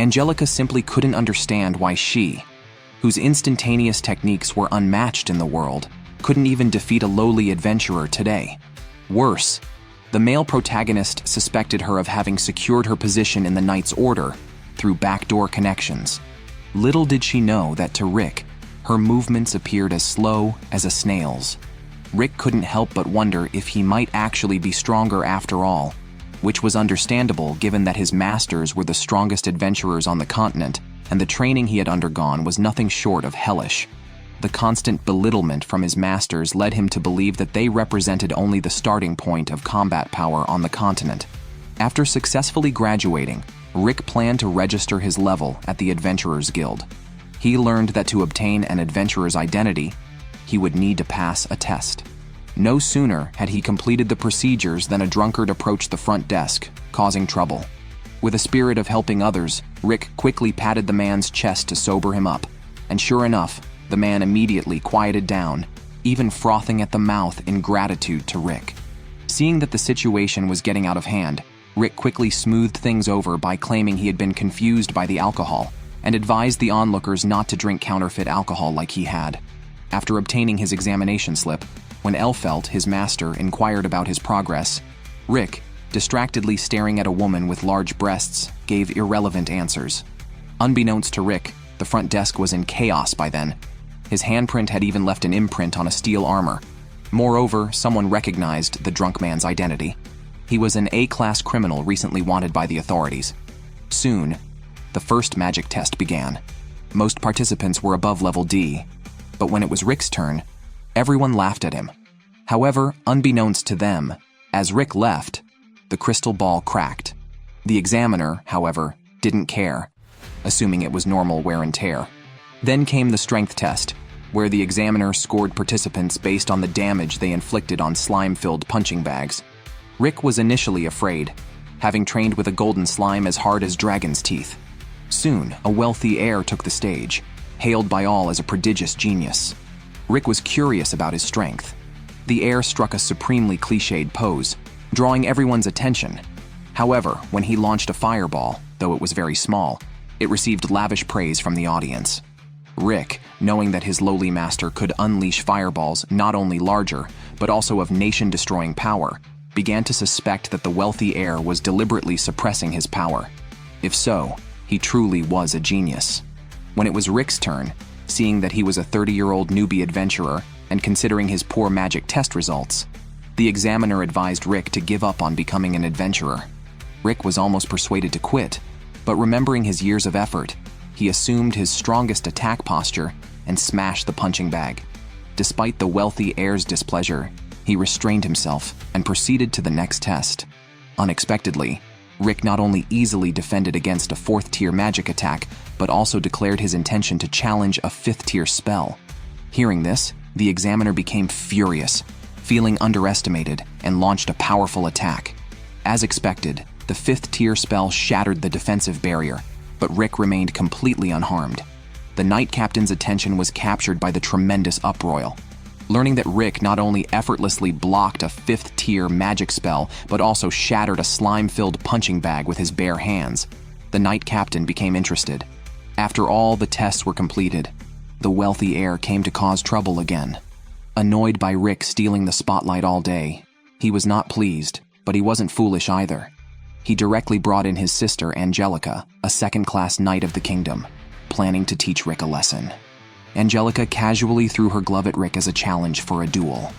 Angelica simply couldn't understand why she, whose instantaneous techniques were unmatched in the world, couldn't even defeat a lowly adventurer today. Worse, the male protagonist suspected her of having secured her position in the Knight's Order through backdoor connections. Little did she know that to Rick, her movements appeared as slow as a snail's. Rick couldn't help but wonder if he might actually be stronger after all, which was understandable given that his masters were the strongest adventurers on the continent, and the training he had undergone was nothing short of hellish. The constant belittlement from his masters led him to believe that they represented only the starting point of combat power on the continent. After successfully graduating, Rick planned to register his level at the Adventurers Guild. He learned that to obtain an adventurer's identity, he would need to pass a test. No sooner had he completed the procedures than a drunkard approached the front desk, causing trouble. With a spirit of helping others, Rick quickly patted the man's chest to sober him up, and sure enough, the man immediately quieted down, even frothing at the mouth in gratitude to Rick. Seeing that the situation was getting out of hand, Rick quickly smoothed things over by claiming he had been confused by the alcohol and advised the onlookers not to drink counterfeit alcohol like he had. After obtaining his examination slip, when Elfelt, his master, inquired about his progress, Rick, distractedly staring at a woman with large breasts, gave irrelevant answers. Unbeknownst to Rick, the front desk was in chaos by then. His handprint had even left an imprint on a steel armor. Moreover, someone recognized the drunk man's identity. He was an A-class criminal recently wanted by the authorities. Soon, the first magic test began. Most participants were above level D, but when it was Rick's turn, everyone laughed at him. However, unbeknownst to them, as Rick left, the crystal ball cracked. The examiner, however, didn't care, assuming it was normal wear and tear. Then came the strength test, where the examiner scored participants based on the damage they inflicted on slime-filled punching bags. Rick was initially afraid, having trained with a golden slime as hard as dragon's teeth. Soon, a wealthy heir took the stage, hailed by all as a prodigious genius. Rick was curious about his strength. The heir struck a supremely cliched pose, drawing everyone's attention. However, when he launched a fireball, though it was very small, it received lavish praise from the audience. Rick, knowing that his lowly master could unleash fireballs not only larger, but also of nation-destroying power, began to suspect that the wealthy heir was deliberately suppressing his power. If so, he truly was a genius. When it was Rick's turn, seeing that he was a 30-year-old newbie adventurer and considering his poor magic test results, the examiner advised Rick to give up on becoming an adventurer. Rick was almost persuaded to quit, but remembering his years of effort, he assumed his strongest attack posture and smashed the punching bag. Despite the wealthy heir's displeasure, he restrained himself and proceeded to the next test. Unexpectedly, Rick not only easily defended against a 4th-tier magic attack, but also declared his intention to challenge a 5th-tier spell. Hearing this, the examiner became furious, feeling underestimated, and launched a powerful attack. As expected, the 5th-tier spell shattered the defensive barrier, but Rick remained completely unharmed. The Knight Captain's attention was captured by the tremendous uproar. Learning that Rick not only effortlessly blocked a 5th-tier magic spell, but also shattered a slime-filled punching bag with his bare hands, the Knight Captain became interested. After all the tests were completed, the wealthy heir came to cause trouble again. Annoyed by Rick stealing the spotlight all day, he was not pleased, but he wasn't foolish either. He directly brought in his sister Angelica, a 2nd-class knight of the kingdom, planning to teach Rick a lesson. Angelica casually threw her glove at Rick as a challenge for a duel.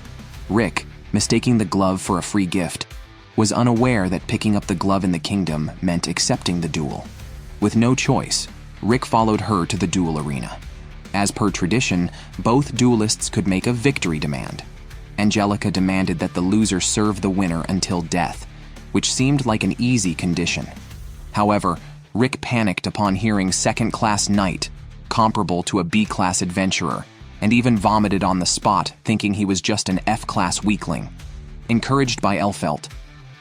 Rick, mistaking the glove for a free gift, was unaware that picking up the glove in the kingdom meant accepting the duel. With no choice, Rick followed her to the duel arena. As per tradition, both duelists could make a victory demand. Angelica demanded that the loser serve the winner until death, which seemed like an easy condition. However, Rick panicked upon hearing 2nd-class knight, comparable to a B-class adventurer, and even vomited on the spot, thinking he was just an F-class weakling. Encouraged by Elfelt,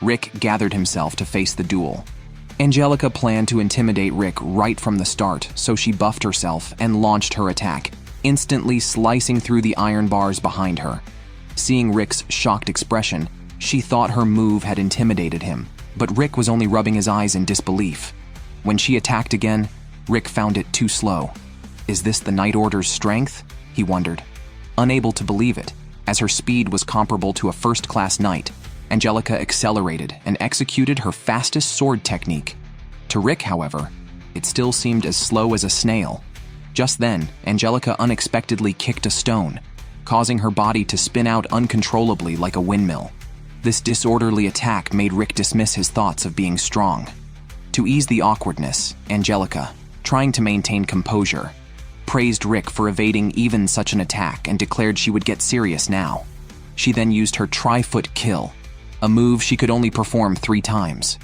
Rick gathered himself to face the duel. Angelica planned to intimidate Rick right from the start, so she buffed herself and launched her attack, instantly slicing through the iron bars behind her. Seeing Rick's shocked expression, she thought her move had intimidated him, but Rick was only rubbing his eyes in disbelief. When she attacked again, Rick found it too slow. Is this the Night Order's strength? He wondered. Unable to believe it, as her speed was comparable to a first-class knight, Angelica accelerated and executed her fastest sword technique. To Rick, however, it still seemed as slow as a snail. Just then, Angelica unexpectedly kicked a stone, causing her body to spin out uncontrollably like a windmill. This disorderly attack made Rick dismiss his thoughts of being strong. To ease the awkwardness, Angelica, trying to maintain composure, praised Rick for evading even such an attack and declared she would get serious now. She then used her tri-foot kill, a move she could only perform 3 times.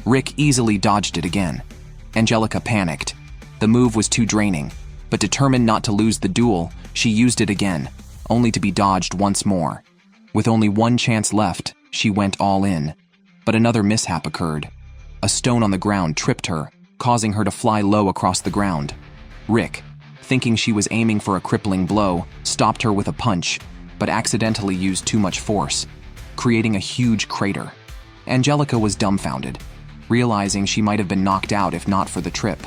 Rick easily dodged it again. Angelica panicked. The move was too draining, but determined not to lose the duel, she used it again, only to be dodged once more. With only one chance left, she went all in. But another mishap occurred. A stone on the ground tripped her, causing her to fly low across the ground. Rick, thinking she was aiming for a crippling blow, stopped her with a punch, but accidentally used too much force, creating a huge crater. Angelica was dumbfounded, realizing she might have been knocked out if not for the trip.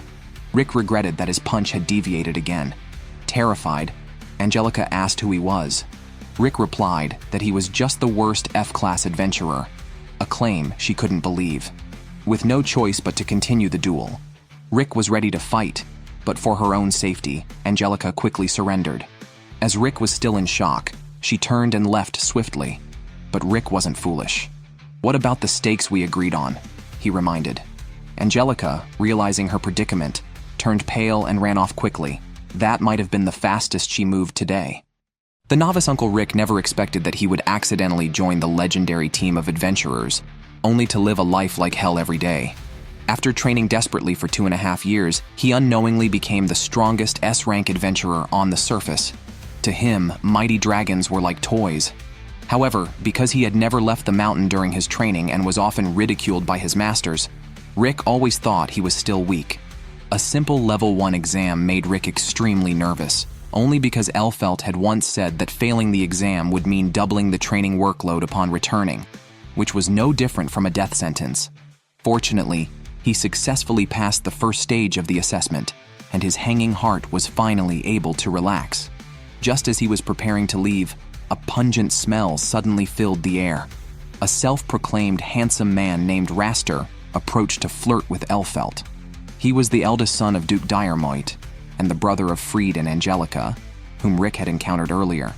Rick regretted that his punch had deviated again. Terrified, Angelica asked who he was. Rick replied that he was just the worst F-class adventurer, a claim she couldn't believe. With no choice but to continue the duel, Rick was ready to fight, but for her own safety, Angelica quickly surrendered. As Rick was still in shock, she turned and left swiftly. But Rick wasn't foolish. "What about the stakes we agreed on?" he reminded. Angelica, realizing her predicament, turned pale and ran off quickly. That might have been the fastest she moved today. The novice Uncle Rick never expected that he would accidentally join the legendary team of adventurers, only to live a life like hell every day. After training desperately for 2.5 years, he unknowingly became the strongest S-rank adventurer on the surface. To him, mighty dragons were like toys. However, because he had never left the mountain during his training and was often ridiculed by his masters, Rick always thought he was still weak. A simple level 1 exam made Rick extremely nervous, only because Elfelt had once said that failing the exam would mean doubling the training workload upon returning, which was no different from a death sentence. Fortunately, he successfully passed the first stage of the assessment, and his hanging heart was finally able to relax. Just as he was preparing to leave, a pungent smell suddenly filled the air. A self-proclaimed handsome man named Raster approached to flirt with Elfelt. He was the eldest son of Duke Diarmoit, and the brother of Fried and Angelica, whom Rick had encountered earlier.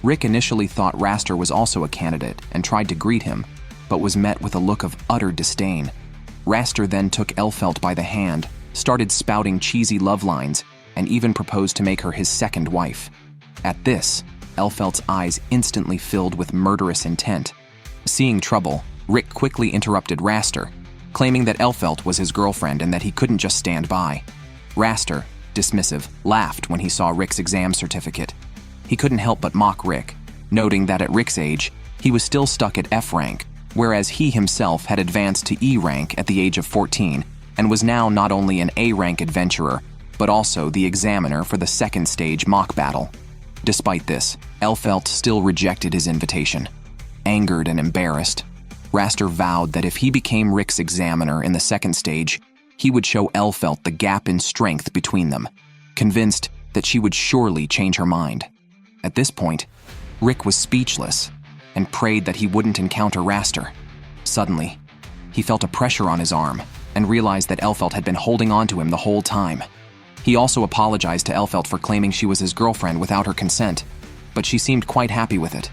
Rick initially thought Raster was also a candidate and tried to greet him, but was met with a look of utter disdain. Raster then took Elfelt by the hand, started spouting cheesy love lines, and even proposed to make her his second wife. At this, Elfelt's eyes instantly filled with murderous intent. Seeing trouble, Rick quickly interrupted Raster, claiming that Elfelt was his girlfriend and that he couldn't just stand by. Raster, dismissive, laughed when he saw Rick's exam certificate. He couldn't help but mock Rick, noting that at Rick's age, he was still stuck at F rank, whereas he himself had advanced to E rank at the age of 14 and was now not only an A rank adventurer, but also the examiner for the second stage mock battle. Despite this, Elfelt still rejected his invitation. Angered and embarrassed, Raster vowed that if he became Rick's examiner in the second stage, he would show Elfelt the gap in strength between them, convinced that she would surely change her mind. At this point, Rick was speechless and prayed that he wouldn't encounter Raster. Suddenly, he felt a pressure on his arm and realized that Elfelt had been holding on to him the whole time. He also apologized to Elfelt for claiming she was his girlfriend without her consent, but she seemed quite happy with it.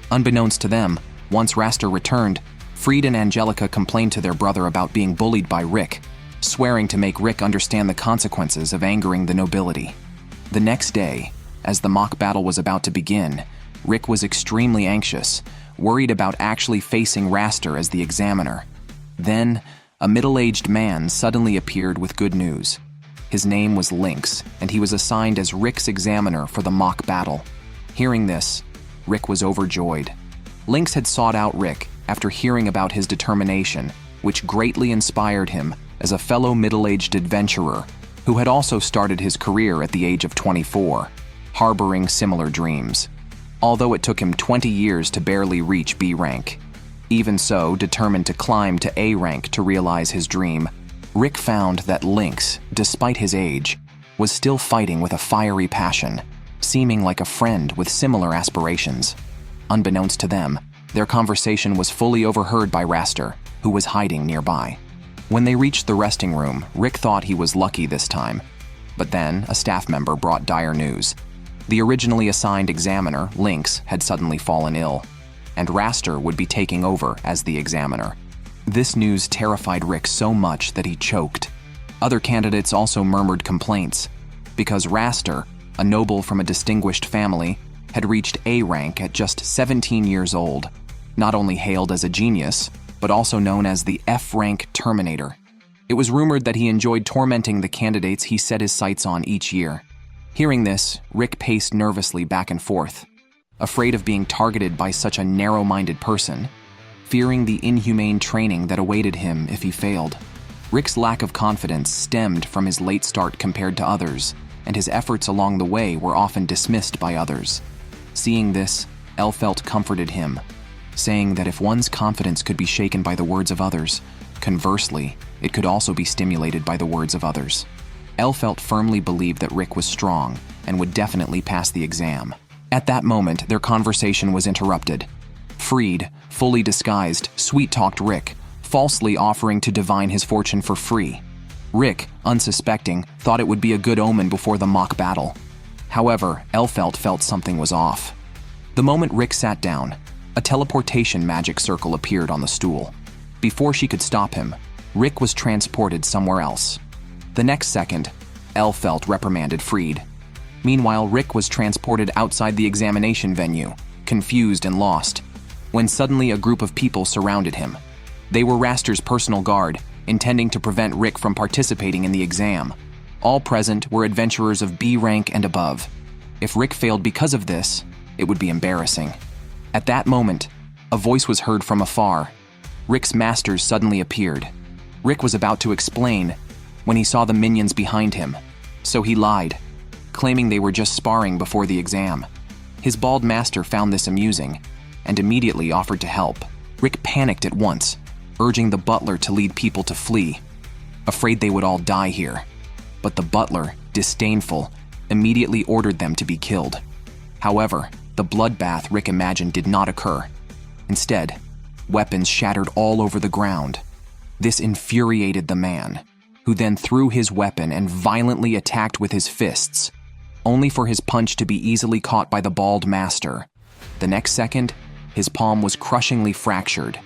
Unbeknownst to them, once Raster returned, Fried and Angelica complained to their brother about being bullied by Rick, swearing to make Rick understand the consequences of angering the nobility. The next day, as the mock battle was about to begin, Rick was extremely anxious, worried about actually facing Raster as the examiner. Then, a middle-aged man suddenly appeared with good news. His name was Lynx, and he was assigned as Rick's examiner for the mock battle. Hearing this, Rick was overjoyed. Lynx had sought out Rick after hearing about his determination, which greatly inspired him as a fellow middle-aged adventurer who had also started his career at the age of 24, harboring similar dreams. Although it took him 20 years to barely reach B rank. Even so, determined to climb to A rank to realize his dream, Rick found that Lynx, despite his age, was still fighting with a fiery passion, seeming like a friend with similar aspirations. Unbeknownst to them, their conversation was fully overheard by Raster, who was hiding nearby. When they reached the resting room, Rick thought he was lucky this time. But then, a staff member brought dire news. The originally assigned examiner, Lynx, had suddenly fallen ill, and Raster would be taking over as the examiner. This news terrified Rick so much that he choked. Other candidates also murmured complaints, because Raster, a noble from a distinguished family, had reached A rank at just 17 years old, not only hailed as a genius, but also known as the F-rank Terminator. It was rumored that he enjoyed tormenting the candidates he set his sights on each year. Hearing this, Rick paced nervously back and forth, afraid of being targeted by such a narrow-minded person, fearing the inhumane training that awaited him if he failed. Rick's lack of confidence stemmed from his late start compared to others, and his efforts along the way were often dismissed by others. Seeing this, Elfelt comforted him, saying that if one's confidence could be shaken by the words of others, conversely, it could also be stimulated by the words of others. Elfelt firmly believed that Rick was strong and would definitely pass the exam. At that moment, their conversation was interrupted. Freed, fully disguised, sweet-talked Rick, falsely offering to divine his fortune for free. Rick, unsuspecting, thought it would be a good omen before the mock battle. However, Elfelt felt something was off. The moment Rick sat down, a teleportation magic circle appeared on the stool. Before she could stop him, Rick was transported somewhere else. The next second, Elfelt reprimanded Freed. Meanwhile, Rick was transported outside the examination venue, confused and lost, when suddenly a group of people surrounded him. They were Raster's personal guard, intending to prevent Rick from participating in the exam. All present were adventurers of B rank and above. If Rick failed because of this, it would be embarrassing. At that moment, a voice was heard from afar. Rick's masters suddenly appeared. Rick was about to explain when he saw the minions behind him, so he lied, claiming they were just sparring before the exam. His bald master found this amusing and immediately offered to help. Rick panicked at once, urging the butler to lead people to flee, afraid they would all die here. But the butler, disdainful, immediately ordered them to be killed. However, the bloodbath Rick imagined did not occur. Instead, weapons shattered all over the ground. This infuriated the man, who then threw his weapon and violently attacked with his fists, only for his punch to be easily caught by the bald master. The next second, his palm was crushingly fractured,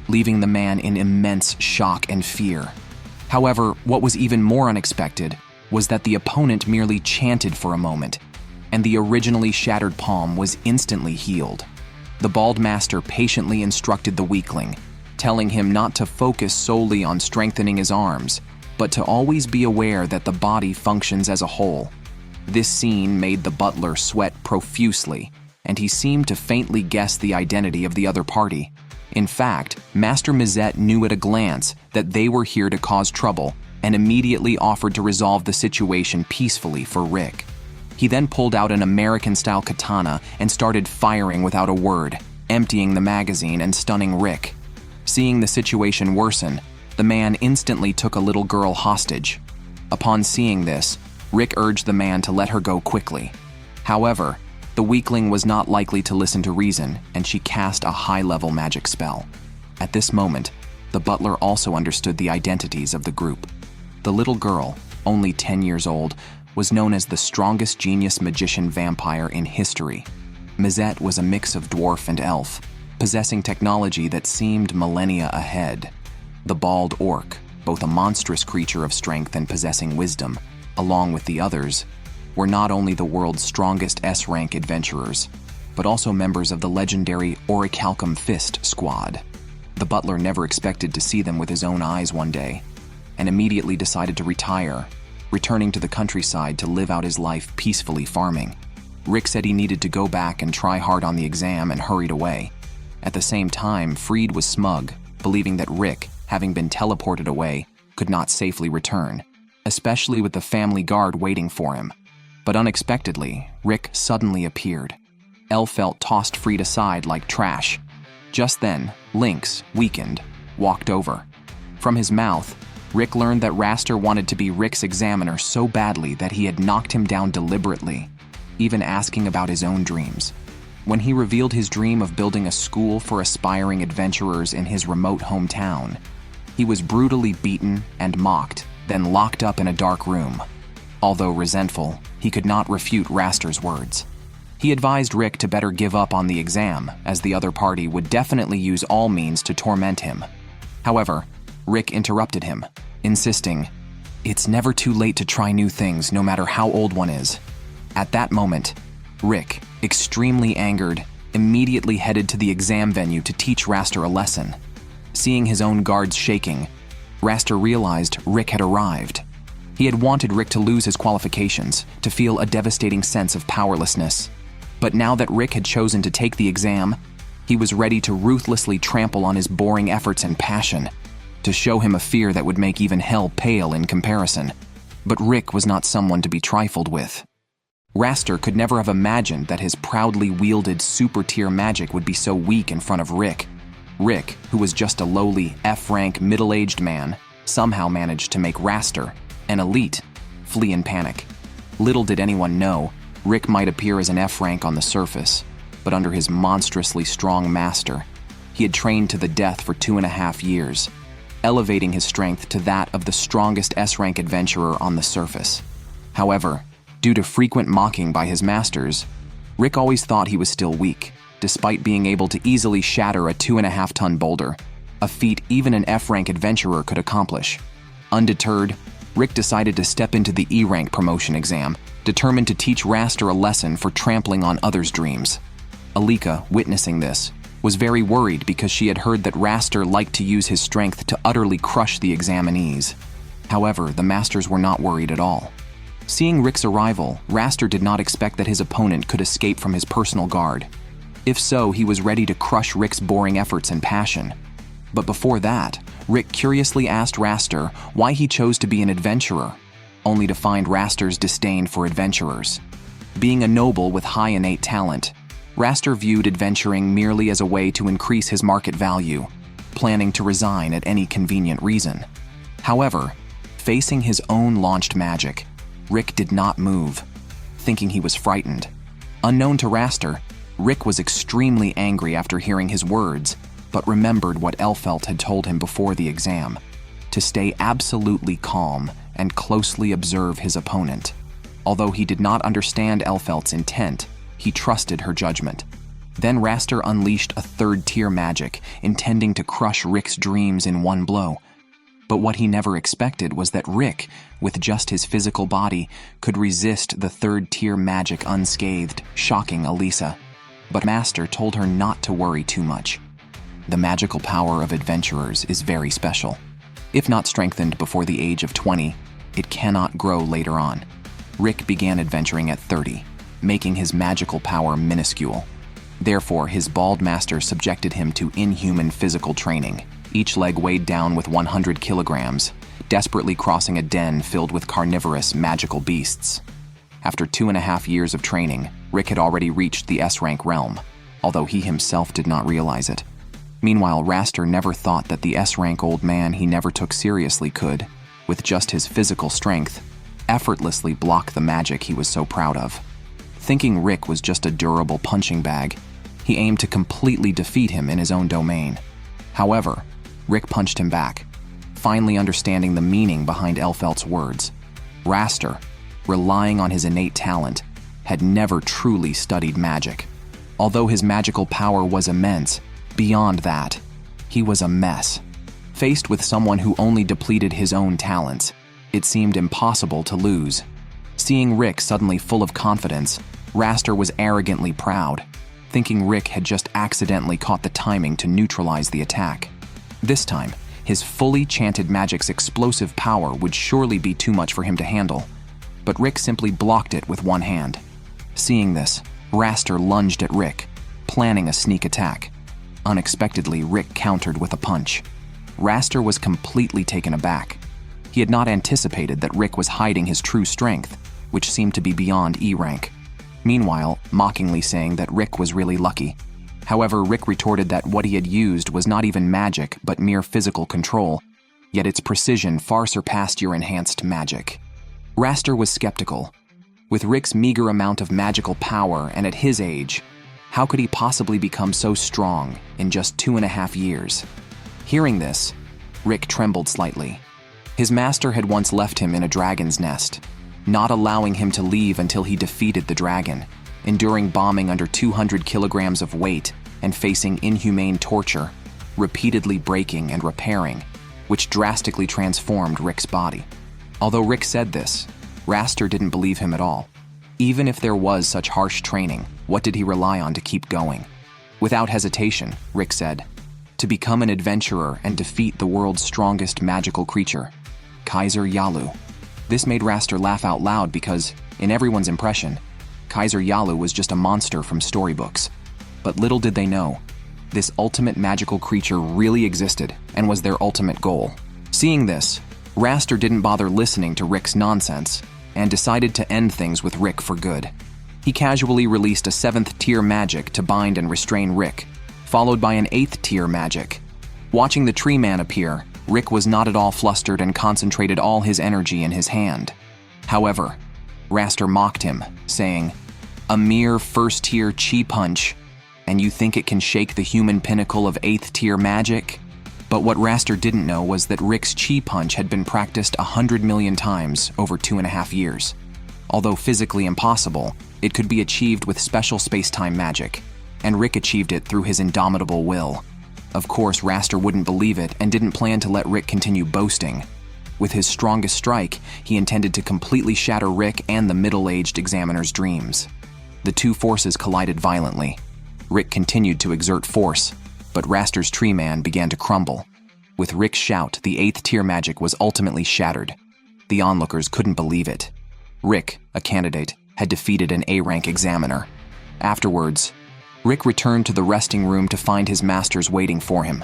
leaving the man in immense shock and fear. However, what was even more unexpected was that the opponent merely chanted for a moment, and the originally shattered palm was instantly healed. The bald master patiently instructed the weakling, telling him not to focus solely on strengthening his arms, but to always be aware that the body functions as a whole. This scene made the butler sweat profusely, and he seemed to faintly guess the identity of the other party. In fact, Master Mizet knew at a glance that they were here to cause trouble and immediately offered to resolve the situation peacefully for Rick. He then pulled out an American-style katana and started firing without a word, emptying the magazine and stunning Rick. Seeing the situation worsen, the man instantly took a little girl hostage. Upon seeing this, Rick urged the man to let her go quickly. However, the weakling was not likely to listen to reason, and she cast a high-level magic spell. At this moment, the butler also understood the identities of the group. The little girl, only 10 years old, was known as the strongest genius magician vampire in history. Mizet was a mix of dwarf and elf, possessing technology that seemed millennia ahead. The bald orc, both a monstrous creature of strength and possessing wisdom, along with the others, were not only the world's strongest S-rank adventurers, but also members of the legendary Orichalcum Fist squad. The butler never expected to see them with his own eyes one day, and immediately decided to retire, returning to the countryside to live out his life peacefully farming. Rick said he needed to go back and try hard on the exam and hurried away. At the same time, Freed was smug, believing that Rick, having been teleported away, could not safely return, especially with the family guard waiting for him. But unexpectedly, Rick suddenly appeared. Elfelt tossed Freed aside like trash. Just then, Lynx, weakened, walked over. From his mouth, Rick learned that Raster wanted to be Rick's examiner so badly that he had knocked him down deliberately, even asking about his own dreams. When he revealed his dream of building a school for aspiring adventurers in his remote hometown, he was brutally beaten and mocked, then locked up in a dark room. Although resentful, he could not refute Raster's words. He advised Rick to better give up on the exam, as the other party would definitely use all means to torment him. However, Rick interrupted him, insisting, "It's never too late to try new things, no matter how old one is." At that moment, Rick, extremely angered, immediately headed to the exam venue to teach Raster a lesson. Seeing his own guards shaking, Raster realized Rick had arrived. He had wanted Rick to lose his qualifications, to feel a devastating sense of powerlessness. But now that Rick had chosen to take the exam, he was ready to ruthlessly trample on his boring efforts and passion, to show him a fear that would make even hell pale in comparison. But Rick was not someone to be trifled with. Raster could never have imagined that his proudly wielded super-tier magic would be so weak in front of Rick. Rick, who was just a lowly F-rank middle-aged man, somehow managed to make Raster, an elite, flee in panic. Little did anyone know, Rick might appear as an F-rank on the surface, but under his monstrously strong master, he had trained to the death for 2.5 years, elevating his strength to that of the strongest S-rank adventurer on the surface. However, due to frequent mocking by his masters, Rick always thought he was still weak, despite being able to easily shatter a 2.5-ton boulder, a feat even an F-rank adventurer could accomplish. Undeterred, Rick decided to step into the E-rank promotion exam, determined to teach Raster a lesson for trampling on others' dreams. Alika, witnessing this, was very worried because she had heard that Raster liked to use his strength to utterly crush the examinees. However, the masters were not worried at all. Seeing Rick's arrival, Raster did not expect that his opponent could escape from his personal guard. If so, he was ready to crush Rick's boring efforts and passion. But before that, Rick curiously asked Raster why he chose to be an adventurer, only to find Raster's disdain for adventurers. Being a noble with high innate talent, Raster viewed adventuring merely as a way to increase his market value, planning to resign at any convenient reason. However, facing his own launched magic, Rick did not move, thinking he was frightened. Unknown to Raster, Rick was extremely angry after hearing his words, but remembered what Elfelt had told him before the exam, to stay absolutely calm and closely observe his opponent. Although he did not understand Elfelt's intent, he trusted her judgment. Then Raster unleashed a third-tier magic, intending to crush Rick's dreams in one blow. But what he never expected was that Rick, with just his physical body, could resist the third-tier magic unscathed, shocking Elisa. But Master told her not to worry too much. The magical power of adventurers is very special. If not strengthened before the age of 20, it cannot grow later on. Rick began adventuring at 30, making his magical power minuscule. Therefore, his bald master subjected him to inhuman physical training, each leg weighed down with 100 kilograms, desperately crossing a den filled with carnivorous, magical beasts. After 2.5 years of training, Rick had already reached the S-rank realm, although he himself did not realize it. Meanwhile, Raster never thought that the S-rank old man he never took seriously could, with just his physical strength, effortlessly block the magic he was so proud of. Thinking Rick was just a durable punching bag, he aimed to completely defeat him in his own domain. However, Rick punched him back, finally understanding the meaning behind Elfelt's words. Raster, relying on his innate talent, had never truly studied magic. Although his magical power was immense, beyond that, he was a mess. Faced with someone who only depleted his own talents, it seemed impossible to lose. Seeing Rick suddenly full of confidence, Raster was arrogantly proud, thinking Rick had just accidentally caught the timing to neutralize the attack. This time, his fully chanted magic's explosive power would surely be too much for him to handle, but Rick simply blocked it with one hand. Seeing this, Raster lunged at Rick, planning a sneak attack. Unexpectedly, Rick countered with a punch. Raster was completely taken aback. He had not anticipated that Rick was hiding his true strength, which seemed to be beyond E rank. Meanwhile, mockingly saying that Rick was really lucky. However, Rick retorted that what he had used was not even magic, but mere physical control, yet its precision far surpassed your enhanced magic. Raster was skeptical. With Rick's meager amount of magical power and at his age, how could he possibly become so strong in just 2.5 years? Hearing this, Rick trembled slightly. His master had once left him in a dragon's nest, not allowing him to leave until he defeated the dragon, enduring bombing under 200 kilograms of weight and facing inhumane torture, repeatedly breaking and repairing, which drastically transformed Rick's body. Although Rick said this, Raster didn't believe him at all. Even if there was such harsh training, what did he rely on to keep going? Without hesitation, Rick said, to become an adventurer and defeat the world's strongest magical creature, Kaiser Yalu. This made Raster laugh out loud because, in everyone's impression, Kaiser Yalu was just a monster from storybooks. But little did they know, this ultimate magical creature really existed and was their ultimate goal. Seeing this, Raster didn't bother listening to Rick's nonsense and decided to end things with Rick for good. He casually released a 7th-tier magic to bind and restrain Rick, followed by an 8th-tier magic. Watching the Tree Man appear, Rick was not at all flustered and concentrated all his energy in his hand. However, Raster mocked him, saying, "A mere 1st-tier chi punch, and you think it can shake the human pinnacle of 8th-tier magic?" But what Raster didn't know was that Rick's chi punch had been practiced 100 million times over 2.5 years. Although physically impossible, it could be achieved with special space-time magic, and Rick achieved it through his indomitable will. Of course, Raster wouldn't believe it and didn't plan to let Rick continue boasting. With his strongest strike, he intended to completely shatter Rick and the middle-aged examiner's dreams. The two forces collided violently. Rick continued to exert force, but Raster's Tree Man began to crumble. With Rick's shout, the 8th-tier magic was ultimately shattered. The onlookers couldn't believe it. Rick, a candidate, had defeated an A-rank examiner. Afterwards, Rick returned to the resting room to find his masters waiting for him.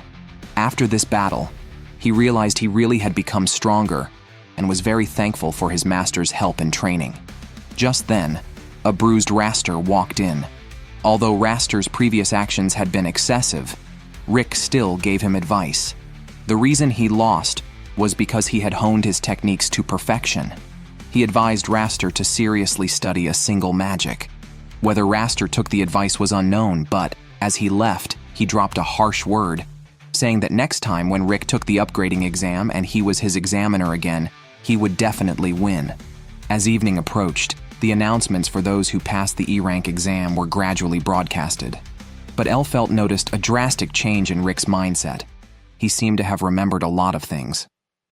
After this battle, he realized he really had become stronger and was very thankful for his master's help and training. Just then, a bruised Raster walked in. Although Raster's previous actions had been excessive, Rick still gave him advice. The reason he lost was because he had honed his techniques to perfection. He advised Raster to seriously study a single magic. Whether Raster took the advice was unknown, but as he left, he dropped a harsh word, saying that next time when Rick took the upgrading exam and he was his examiner again, he would definitely win. As evening approached, the announcements for those who passed the E-rank exam were gradually broadcasted. But Elfelt noticed a drastic change in Rick's mindset. He seemed to have remembered a lot of things.